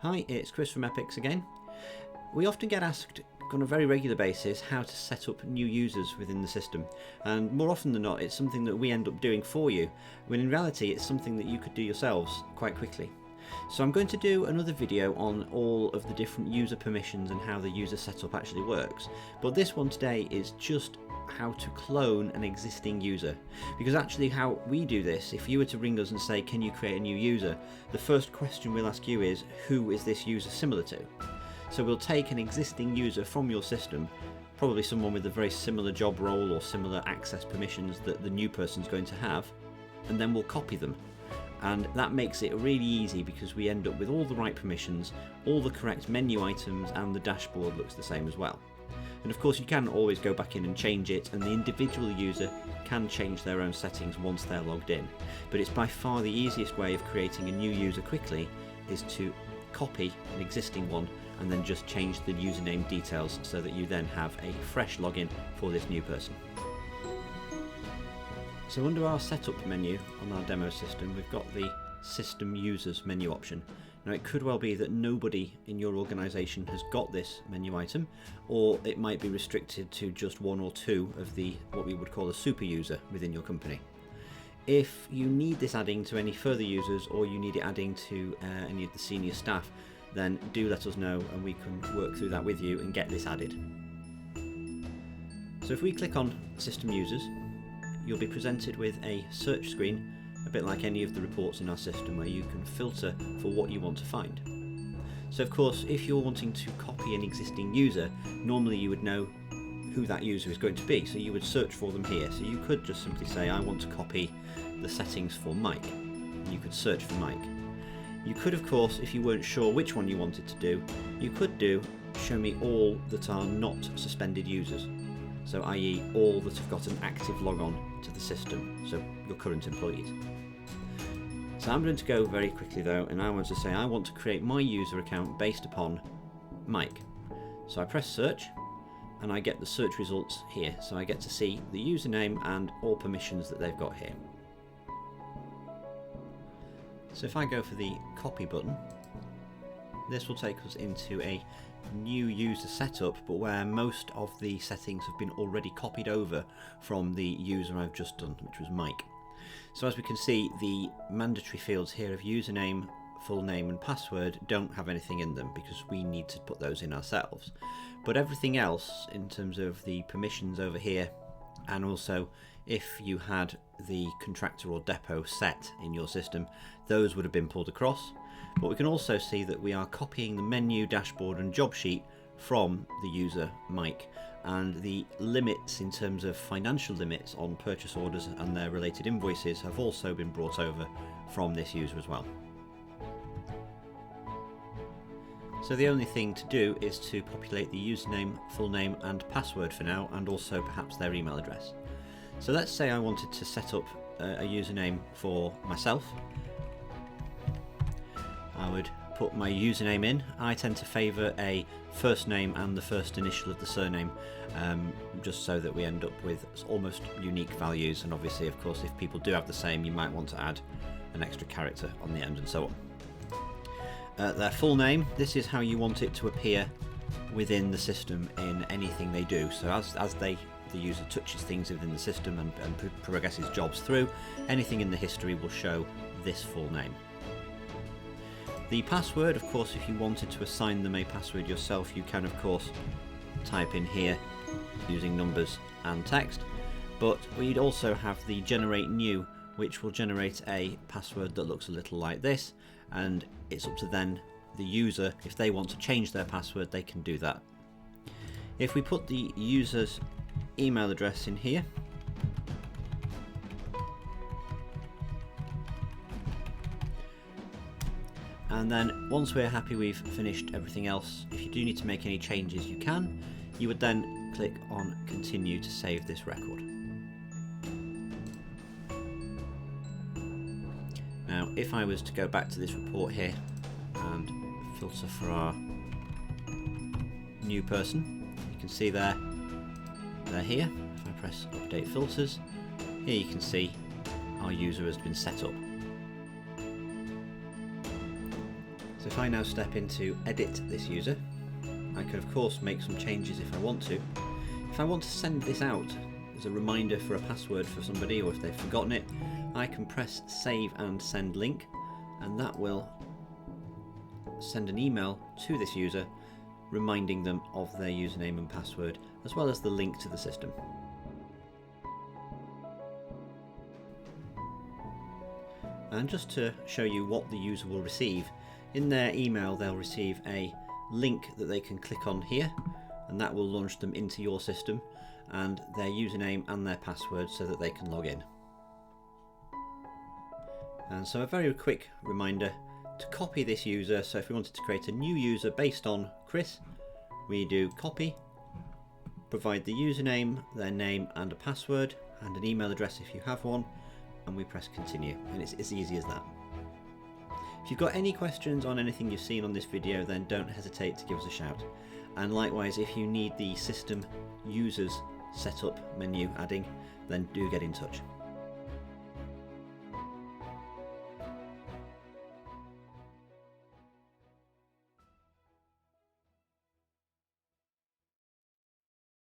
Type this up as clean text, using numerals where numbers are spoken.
Hi, it's Chris from Epix again. We often get asked on a very regular basis how to set up new users within the system, and more often than not it's something that we end up doing for you, when in reality it's something that you could do yourselves quite quickly. So I'm going to do another video on all of the different user permissions and how the user setup actually works, but this one today is just how to clone an existing user, because actually how we do this, if you were to ring us and say can you create a new user, the first question we'll ask you is who is this user similar to? So we'll take an existing user from your system, probably someone with a very similar job role or similar access permissions that the new person's going to have, and then we'll copy them. And that makes it really easy because we end up with all the right permissions, all the correct menu items, and the dashboard looks the same as well. And of course you can always go back in and change it, and the individual user can change their own settings once they're logged in. But it's by far the easiest way of creating a new user quickly is to copy an existing one and then just change the username details so that you then have a fresh login for this new person. So under our setup menu on our demo system, we've got the system users menu option. Now it could well be that nobody in your organisation has got this menu item, or it might be restricted to just one or two of the what we would call a super user within your company. If you need this adding to any further users, or you need it adding to any of the senior staff, then do let us know and we can work through that with you and get this added. So if we click on system users, you'll be presented with a search screen, a bit like any of the reports in our system, where you can filter for what you want to find. So of course, if you're wanting to copy an existing user, normally you would know who that user is going to be, so you would search for them here. So you could just simply say I want to copy the settings for Mike, and you could search for Mike. You could of course, if you weren't sure which one you wanted to do, you could do show me all that are not suspended users, so i.e. all that have got an active logon to the system, so your current employees. So I'm going to go very quickly though, and I want to say I want to create my user account based upon Mike. So I press search and I get the search results here, so I get to see the username and all permissions that they've got here. So if I go for the copy button, this will take us into a new user setup, but where most of the settings have been already copied over from the user I've just done, which was Mike. So as we can see, the mandatory fields here of username, full name and password don't have anything in them because we need to put those in ourselves. But everything else in terms of the permissions over here, and also if you had the contractor or depot set in your system, those would have been pulled across. But we can also see that we are copying the menu, dashboard and job sheet from the user Mike, and the limits in terms of financial limits on purchase orders and their related invoices have also been brought over from this user as well. So the only thing to do is to populate the username, full name and password for now, and also perhaps their email address. So let's say I wanted to set up a username for myself. I would put my username in. I tend to favour a first name and the first initial of the surname, just so that we end up with almost unique values, and obviously of course if people do have the same you might want to add an extra character on the end and so on. Their full name, this is how you want it to appear within the system in anything they do. So as the user touches things within the system and progresses jobs through, anything in the history will show this full name. The password, of course, if you wanted to assign them a password yourself, you can of course type in here using numbers and text, but we'd also have the generate new, which will generate a password that looks a little like this, and it's up to then the user, if they want to change their password, they can do that. If we put the user's email address in here, and then once we're happy we've finished everything else, if you do need to make any changes you can, you would then click on continue to save this record. Now if I was to go back to this report here and filter for our new person, you can see they're here. If I press update filters, here you can see our user has been set up. So if I now step into edit this user, I can of course make some changes if I want to. If I want to send this out as a reminder for a password for somebody, or if they've forgotten it, I can press save and send link, and that will send an email to this user reminding them of their username and password, as well as the link to the system. And just to show you what the user will receive, in their email they'll receive a link that they can click on here, and that will launch them into your system, and their username and their password so that they can log in. And so a very quick reminder to copy this user. So if we wanted to create a new user based on Chris, we do copy, provide the username, their name and a password, and an email address if you have one, and we press continue, and it's as easy as that. If you've got any questions on anything you've seen on this video, then don't hesitate to give us a shout. And likewise, if you need the system users setup menu adding, then do get in touch.